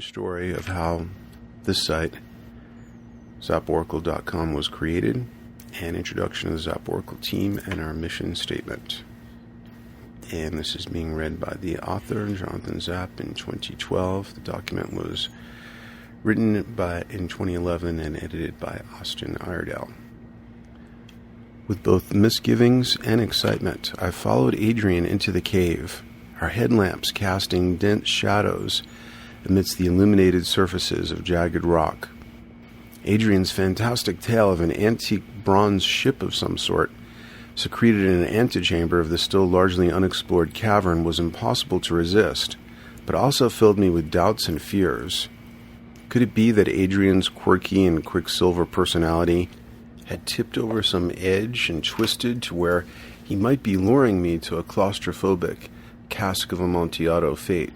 strange story of how this site, zaporacle.com, was created, and introduction of the Zap Oracle team and our mission statement. And this is being read by the author, Jonathan Zap, in 2012. The document was written in 2011 and edited by Austin Iredale. With both misgivings and excitement, I followed Adrian into the cave, our headlamps casting dense shadows amidst the illuminated surfaces of jagged rock. Adrian's fantastic tale of an antique bronze ship of some sort, secreted in an antechamber of the still largely unexplored cavern, was impossible to resist, but also filled me with doubts and fears. Could it be that Adrian's quirky and quicksilver personality had tipped over some edge and twisted to where he might be luring me to a claustrophobic, cask of Amontillado fate?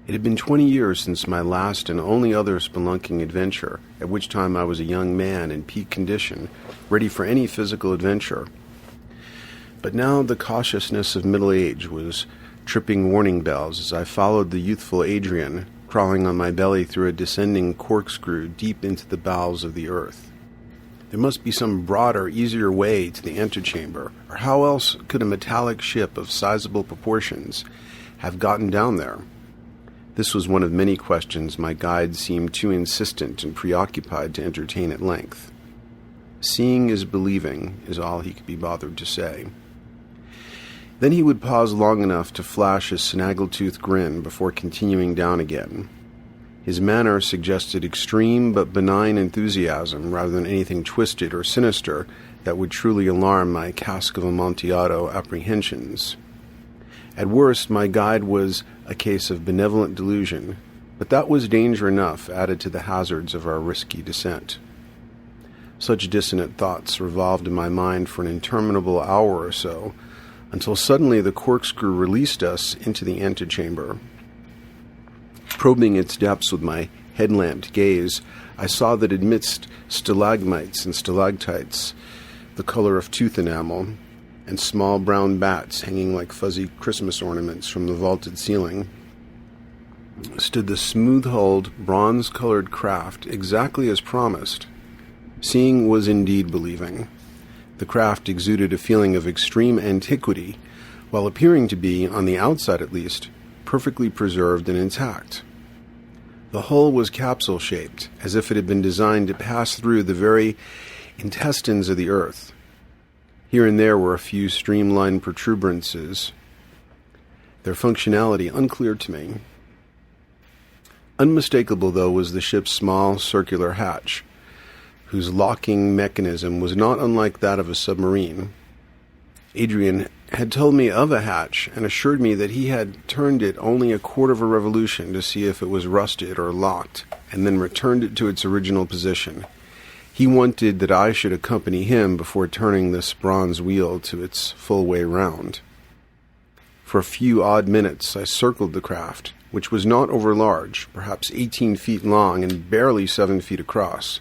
It had been 20 years since my last and only other spelunking adventure, at which time I was a young man in peak condition, ready for any physical adventure. But now the cautiousness of middle age was tripping warning bells as I followed the youthful Adrian, crawling on my belly through a descending corkscrew deep into the bowels of the earth. There must be some broader, easier way to the antechamber, or how else could a metallic ship of sizable proportions have gotten down there? This was one of many questions my guide seemed too insistent and preoccupied to entertain at length. Seeing is believing is all he could be bothered to say. Then he would pause long enough to flash a snaggletooth grin before continuing down again. His manner suggested extreme but benign enthusiasm rather than anything twisted or sinister that would truly alarm my cask of Amontillado apprehensions. At worst, my guide was a case of benevolent delusion, but that was danger enough added to the hazards of our risky descent. Such dissonant thoughts revolved in my mind for an interminable hour or so, until suddenly the corkscrew released us into the antechamber. Probing its depths with my headlamped gaze, I saw that amidst stalagmites and stalactites, the color of tooth enamel, and small brown bats hanging like fuzzy Christmas ornaments from the vaulted ceiling, stood the smooth-hulled, bronze-colored craft exactly as promised. Seeing was indeed believing. The craft exuded a feeling of extreme antiquity, while appearing to be, on the outside at least, perfectly preserved and intact. The hull was capsule-shaped, as if it had been designed to pass through the very intestines of the earth. Here and there were a few streamlined protuberances, their functionality unclear to me. Unmistakable, though, was the ship's small circular hatch, whose locking mechanism was not unlike that of a submarine. Adrian had told me of a hatch and assured me that he had turned it only a quarter of a revolution to see if it was rusted or locked, and then returned it to its original position. He wanted that I should accompany him before turning this bronze wheel to its full way round. For a few odd minutes I circled the craft, which was not overlarge, perhaps 18 feet long and barely 7 feet across.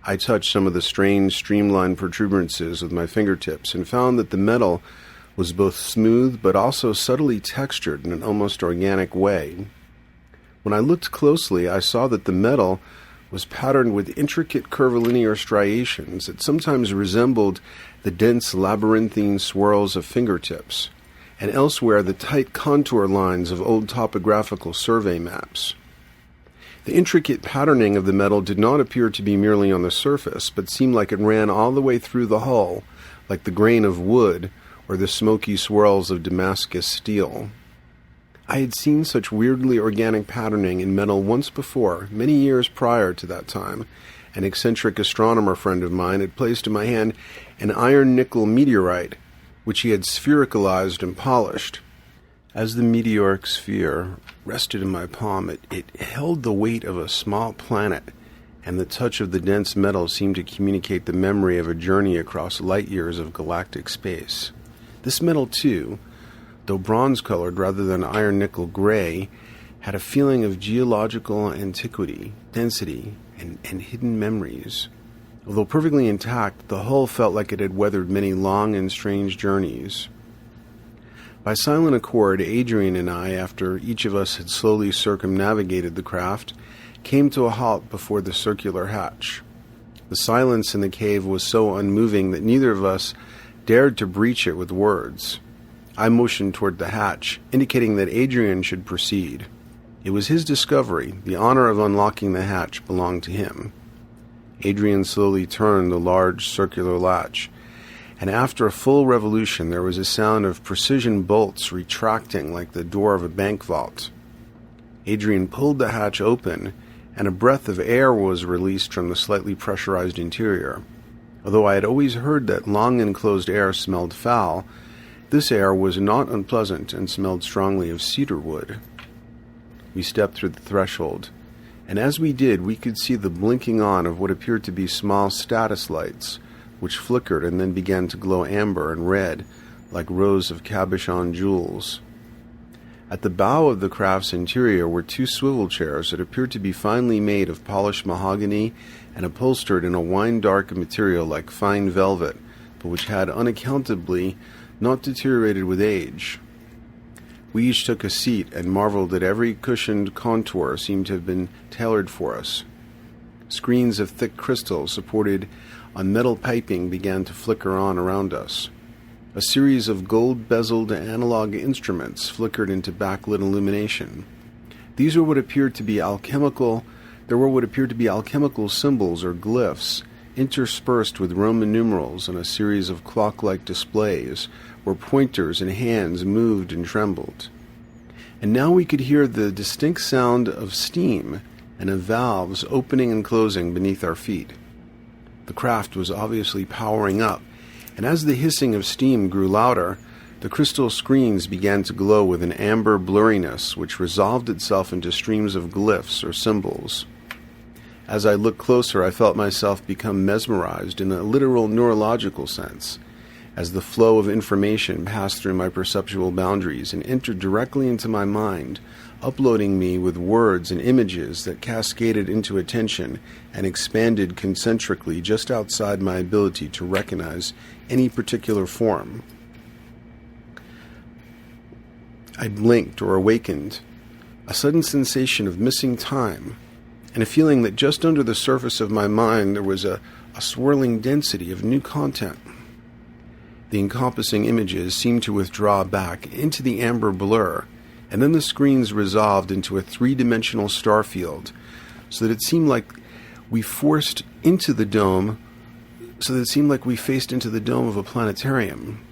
I touched some of the strange streamlined protuberances with my fingertips and found that the metal was both smooth but also subtly textured in an almost organic way. When I looked closely, I saw that the metal was patterned with intricate curvilinear striations that sometimes resembled the dense labyrinthine swirls of fingertips, and elsewhere the tight contour lines of old topographical survey maps. The intricate patterning of the metal did not appear to be merely on the surface, but seemed like it ran all the way through the hull, like the grain of wood or the smoky swirls of Damascus steel. I had seen such weirdly organic patterning in metal once before, many years prior to that time. An eccentric astronomer friend of mine had placed in my hand an iron-nickel meteorite, which he had sphericalized and polished. As the meteoric sphere rested in my palm, it held the weight of a small planet, and the touch of the dense metal seemed to communicate the memory of a journey across light years of galactic space. This metal, too, though bronze-colored rather than iron-nickel gray, had a feeling of geological antiquity, density, and hidden memories. Although perfectly intact, the hull felt like it had weathered many long and strange journeys. By silent accord, Adrian and I, after each of us had slowly circumnavigated the craft, came to a halt before the circular hatch. The silence in the cave was so unmoving that neither of us dared to breach it with words. I motioned toward the hatch, indicating that Adrian should proceed. It was his discovery. The honor of unlocking the hatch belonged to him. Adrian slowly turned the large circular latch, and after a full revolution there was a sound of precision bolts retracting like the door of a bank vault. Adrian pulled the hatch open, and a breath of air was released from the slightly pressurized interior. Although I had always heard that long enclosed air smelled foul, this air was not unpleasant and smelled strongly of cedar wood. We stepped through the threshold, and as we did, we could see the blinking on of what appeared to be small status lights, which flickered and then began to glow amber and red, like rows of cabochon jewels. At the bow of the craft's interior were two swivel chairs that appeared to be finely made of polished mahogany and upholstered in a wine-dark material like fine velvet, but which had unaccountably not deteriorated with age. We each took a seat and marveled that every cushioned contour seemed to have been tailored for us. Screens of thick crystal supported on metal piping began to flicker on around us. A series of gold-bezeled analog instruments flickered into backlit illumination. These were what appeared to be alchemical symbols or glyphs, interspersed with Roman numerals and a series of clock-like displays where pointers and hands moved and trembled. And now we could hear the distinct sound of steam and of valves opening and closing beneath our feet. The craft was obviously powering up, and as the hissing of steam grew louder, the crystal screens began to glow with an amber blurriness which resolved itself into streams of glyphs or symbols. As I looked closer, I felt myself become mesmerized in a literal neurological sense, as the flow of information passed through my perceptual boundaries and entered directly into my mind, uploading me with words and images that cascaded into attention and expanded concentrically just outside my ability to recognize any particular form. I blinked or awakened, a sudden sensation of missing time, and a feeling that just under the surface of my mind there was a swirling density of new content. The encompassing images seemed to withdraw back into the amber blur, and then the screens resolved into a three-dimensional star field, so that it seemed like we faced into the dome of a planetarium.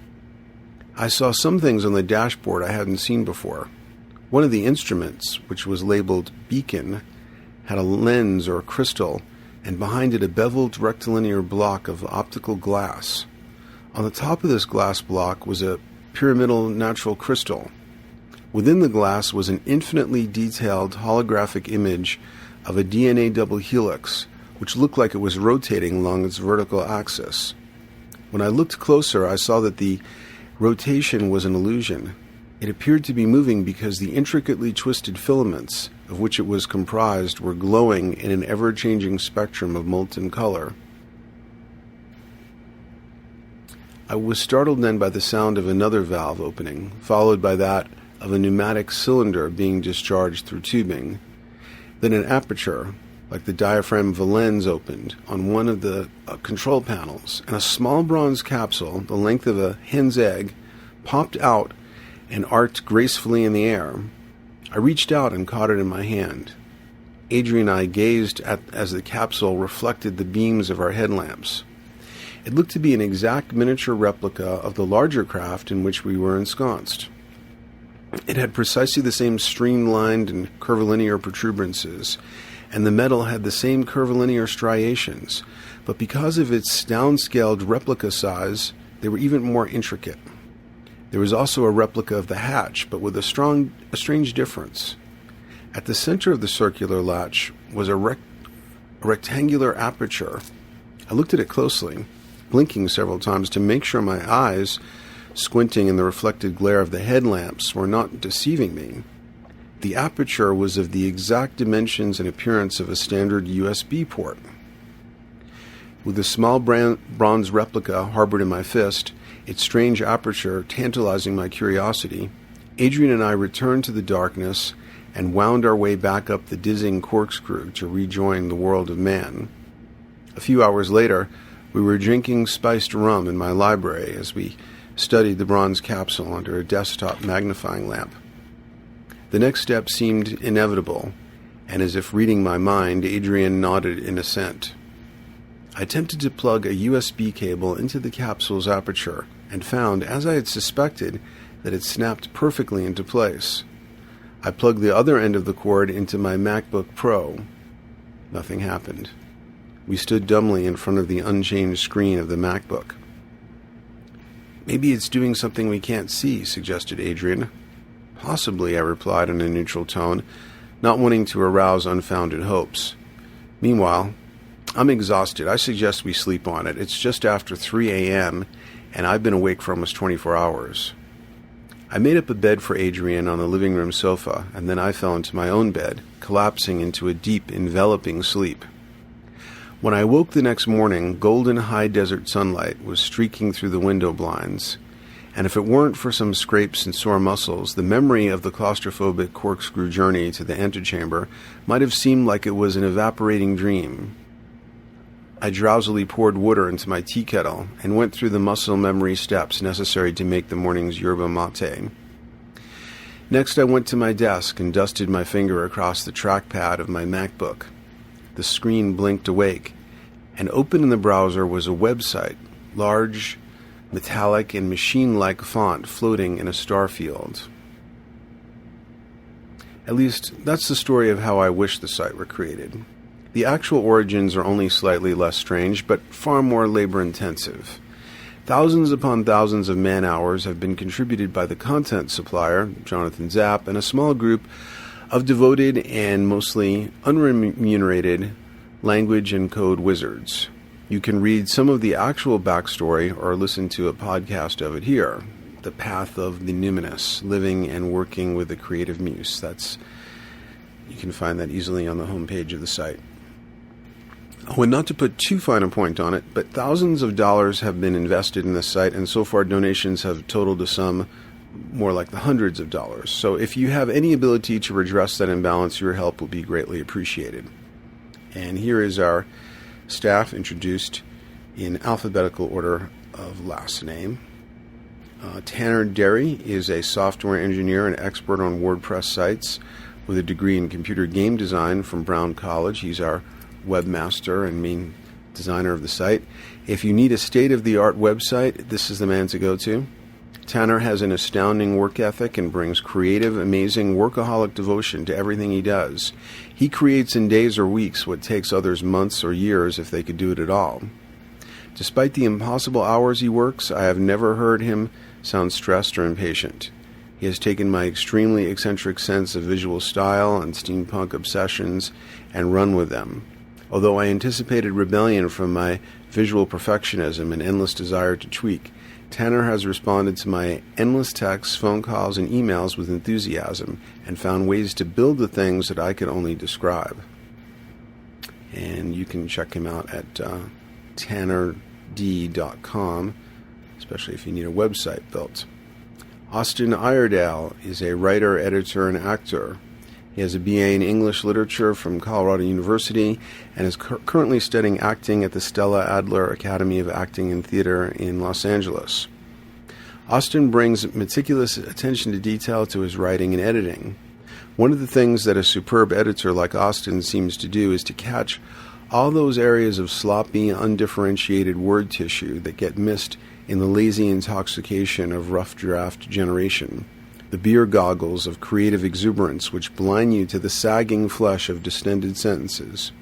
I saw some things on the dashboard I hadn't seen before. One of the instruments, which was labeled Beacon, had a lens or crystal, and behind it a beveled rectilinear block of optical glass. On the top of this glass block was a pyramidal natural crystal. Within the glass was an infinitely detailed holographic image of a DNA double helix, which looked like it was rotating along its vertical axis. When I looked closer, I saw that the rotation was an illusion. It appeared to be moving because the intricately twisted filaments of which it was comprised were glowing in an ever-changing spectrum of molten color. I was startled then by the sound of another valve opening, followed by that of a pneumatic cylinder being discharged through tubing. Then an aperture, like the diaphragm of a lens, opened on one of the control panels, and a small bronze capsule, the length of a hen's egg, popped out and arced gracefully in the air. I reached out and caught it in my hand. Adrian and I gazed as the capsule reflected the beams of our headlamps. It looked to be an exact miniature replica of the larger craft in which we were ensconced. It had precisely the same streamlined and curvilinear protuberances, and the metal had the same curvilinear striations, but because of its downscaled replica size, they were even more intricate. There was also a replica of the hatch, but with a strange difference. At the center of the circular latch was a rectangular aperture. I looked at it closely, blinking several times to make sure my eyes, squinting in the reflected glare of the headlamps, were not deceiving me. The aperture was of the exact dimensions and appearance of a standard USB port. With a small bronze replica harbored in my fist, its strange aperture tantalizing my curiosity, Adrian and I returned to the darkness and wound our way back up the dizzying corkscrew to rejoin the world of man. A few hours later, we were drinking spiced rum in my library as we studied the bronze capsule under a desktop magnifying lamp. The next step seemed inevitable, and as if reading my mind, Adrian nodded in assent. I attempted to plug a USB cable into the capsule's aperture and found, as I had suspected, that it snapped perfectly into place. I plugged the other end of the cord into my MacBook Pro. Nothing happened. We stood dumbly in front of the unchanged screen of the MacBook. "Maybe it's doing something we can't see," suggested Adrian. "Possibly," I replied in a neutral tone, not wanting to arouse unfounded hopes. "Meanwhile, I'm exhausted. I suggest we sleep on it. It's just after 3 a.m., and I've been awake for almost 24 hours. I made up a bed for Adrian on the living room sofa, and then I fell into my own bed, collapsing into a deep, enveloping sleep. When I woke the next morning, golden high desert sunlight was streaking through the window blinds, and if it weren't for some scrapes and sore muscles, the memory of the claustrophobic corkscrew journey to the antechamber might have seemed like it was an evaporating dream. I drowsily poured water into my tea kettle and went through the muscle memory steps necessary to make the morning's yerba mate. Next, I went to my desk and dusted my finger across the trackpad of my MacBook. The screen blinked awake, and open in the browser was a website, large, metallic, and machine-like font floating in a star field. At least, that's the story of how I wish the site were created. The actual origins are only slightly less strange, but far more labor-intensive. Thousands upon thousands of man-hours have been contributed by the content supplier, Jonathan Zap, and a small group of devoted and mostly unremunerated language and code wizards. You can read some of the actual backstory or listen to a podcast of it here, The Path of the Numinous, Living and Working with the Creative Muse. You can find that easily on the homepage of the site. Oh, and not to put too fine a point on it, but thousands of dollars have been invested in this site, and so far donations have totaled a sum more like the hundreds of dollars. So if you have any ability to redress that imbalance, your help will be greatly appreciated. And here is our staff introduced in alphabetical order of last name. Tanner Derry is a software engineer and expert on WordPress sites with a degree in computer game design from Brown College. He's our webmaster and main designer of the site. If you need a state-of-the-art website, this is the man to go to. Tanner has an astounding work ethic and brings creative, amazing, workaholic devotion to everything he does. He creates in days or weeks what takes others months or years if they could do it at all. Despite the impossible hours he works, I have never heard him sound stressed or impatient. He has taken my extremely eccentric sense of visual style and steampunk obsessions and run with them. Although I anticipated rebellion from my visual perfectionism and endless desire to tweak, Tanner has responded to my endless texts, phone calls, and emails with enthusiasm and found ways to build the things that I could only describe. And you can check him out at tannerd.com, especially if you need a website built. Austin Iredale is a writer, editor, and actor. He has a BA in English Literature from Colorado University and is currently studying acting at the Stella Adler Academy of Acting and Theater in Los Angeles. Austin brings meticulous attention to detail to his writing and editing. One of the things that a superb editor like Austin seems to do is to catch all those areas of sloppy, undifferentiated word tissue that get missed in the lazy intoxication of rough draft generation. The beer goggles of creative exuberance which blind you to the sagging flesh of distended sentences.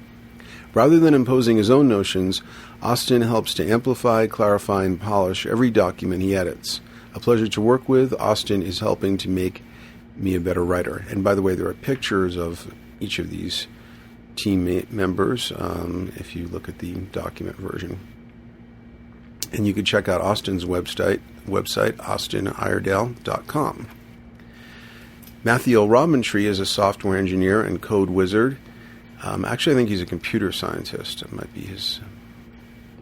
Rather than imposing his own notions, Austin helps to amplify, clarify, and polish every document he edits. A pleasure to work with. Austin is helping to make me a better writer. And by the way, there are pictures of each of these team members if you look at the document version. And you can check out Austin's website austiniredale.com. Matthew Robintree is a software engineer and code wizard. Actually, I think he's a computer scientist. It might be his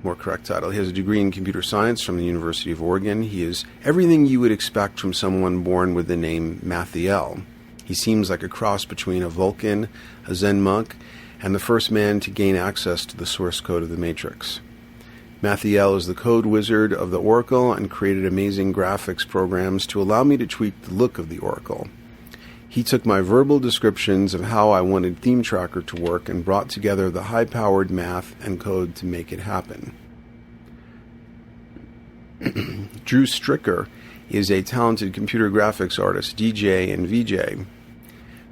more correct title. He has a degree in computer science from the University of Oregon. He is everything you would expect from someone born with the name Mathiel. He seems like a cross between a Vulcan, a Zen monk, and the first man to gain access to the source code of the Matrix. Mathiel is the code wizard of the Oracle and created amazing graphics programs to allow me to tweak the look of the Oracle. He took my verbal descriptions of how I wanted Theme Tracker to work and brought together the high-powered math and code to make it happen. Drew Stricker is a talented computer graphics artist, DJ, and VJ.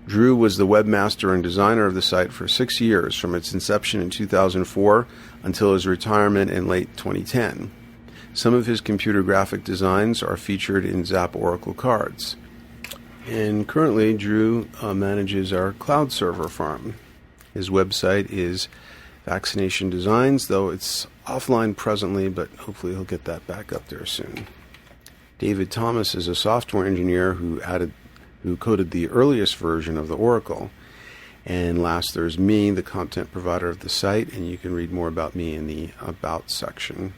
Drew was the webmaster and designer of the site for 6 years, from its inception in 2004 until his retirement in late 2010. Some of his computer graphic designs are featured in Zap Oracle cards. And currently, Drew manages our cloud server farm. His website is Vaccination Designs, though it's offline presently, but hopefully he'll get that back up there soon. David Thomas is a software engineer who coded the earliest version of the Oracle. And last, there's me, the content provider of the site, and you can read more about me in the About section.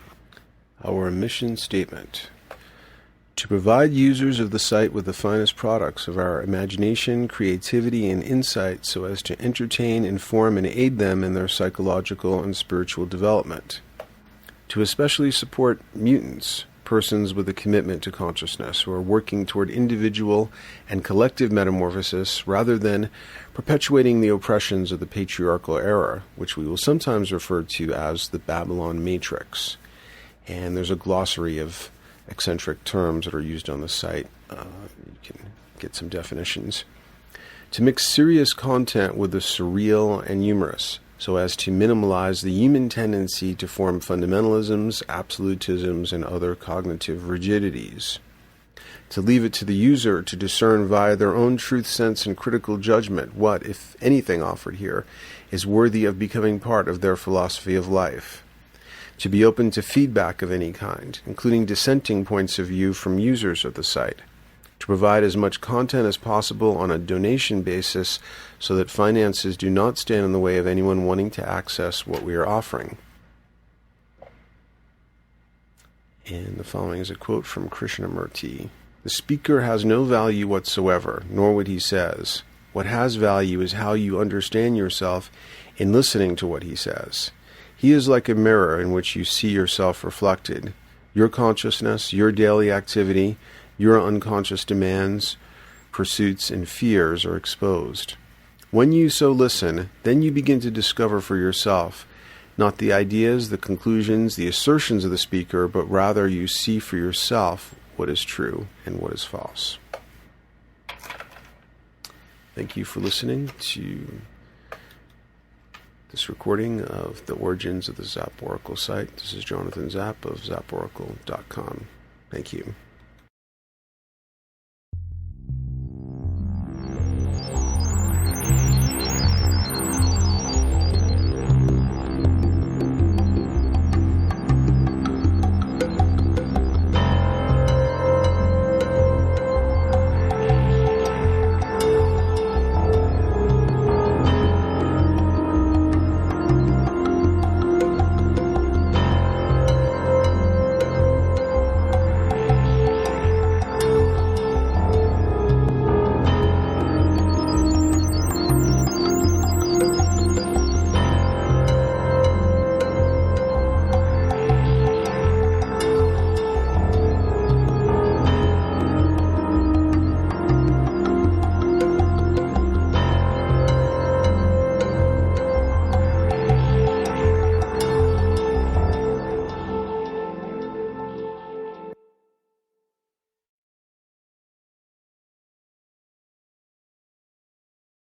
Our mission statement: to provide users of the site with the finest products of our imagination, creativity, and insight so as to entertain, inform, and aid them in their psychological and spiritual development. To especially support mutants, persons with a commitment to consciousness who are working toward individual and collective metamorphosis rather than perpetuating the oppressions of the patriarchal era, which we will sometimes refer to as the Babylon Matrix. And there's a glossary of eccentric terms that are used on the site. You can get some definitions. To mix serious content with the surreal and humorous, so as to minimalize the human tendency to form fundamentalisms, absolutisms, and other cognitive rigidities. To leave it to the user to discern via their own truth sense and critical judgment what, if anything offered here, is worthy of becoming part of their philosophy of life. To be open to feedback of any kind, including dissenting points of view from users of the site. To provide as much content as possible on a donation basis so that finances do not stand in the way of anyone wanting to access what we are offering. And the following is a quote from Krishnamurti. The speaker has no value whatsoever, nor what he says. What has value is how you understand yourself in listening to what he says. He is like a mirror in which you see yourself reflected. Your consciousness, your daily activity, your unconscious demands, pursuits, and fears are exposed. When you so listen, then you begin to discover for yourself not the ideas, the conclusions, the assertions of the speaker, but rather you see for yourself what is true and what is false. Thank you for listening to this recording of the origins of the Zap Oracle site. This is Jonathan Zap of zaporacle.com. Thank you.